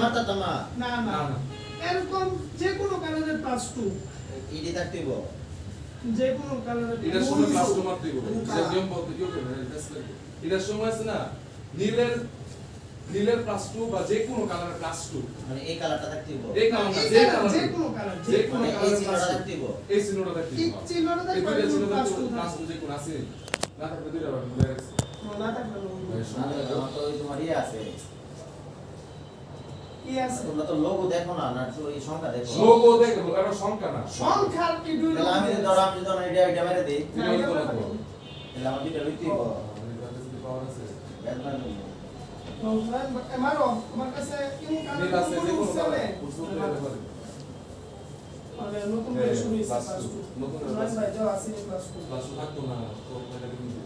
মারতা তো না না না না না এরকম যে কোনো কালারের +2 ইডি থাকতেইব যে কোনো কালারের এটার সময় ক্লাস তো মারতেই হবে যে গেম বলতে কি করবে এটার সময় আছে না নীলের +2 বা যে কোনো কালারের +2 মানে এই কালারটা থাকতেইব এই কালার না যে যে কোনো কালার কালার যে কোনো মানে এই চিহ্নটা কালার থাকতেইব এই চিহ্নটা থাকতেই এই চিহ্নটা এই থাকবে দুইটা চিহ্ন +2 +2 যে কোনো আছে না থাকলে দুইটা বার ভুলে গেছে না থাকবে আমার তো ওই তোমার ইয়ে আছে কি আছে তোমরা তো লোগো দেখো না না তো এই সংখ্যা দেখো লোগো দেখো এটা সংখ্যা না সংখ্যার কি দুই তাহলে আমি যদি ধরো এটা মেরে দিই এটা হইতো না তো তাহলে আমার দুইটা লইতেইব পাওয়ার আছে ব্যাটম্যান মারো আমার কাছে কোন নীল আছে যে কোনো চলে কালার বুঝতে পারে মানে নতুন করে শুরু হইছে +2 নতুন +2 ভাই ভাই যাও আসি +2 ক্লাস থাকতো না তো এটা কিন্তু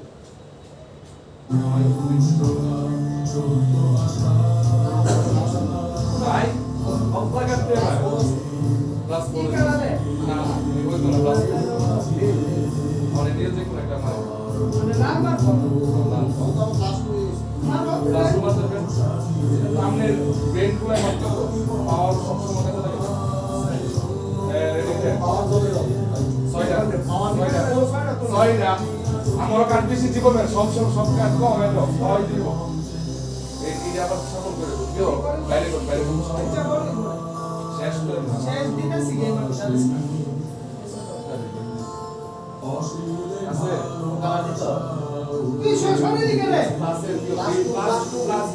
ভাই অবলা করতে হয় ক্লাস কি কালারে না ওই তো ক্লাস মানে নিয়ে যে কোন একটা মার মানে লাল মারবো মারো ক্লাস মারতে হবে সামনের ব্রেন গুলো মারতে পাওয়ার সব সময় কাছে থাকে ছয়টা আমার কাজ বেশি জীবনের সব কাজ কম এলো ছয় দিব এই আবার সফল করে দিও বাইরে আচ্ছা বলি শেষ করে না শেষ দিতেছি গেম আমি জানিস না আছে কালার দিত তুই সরে দিকে রে ক্লাসের প্লাস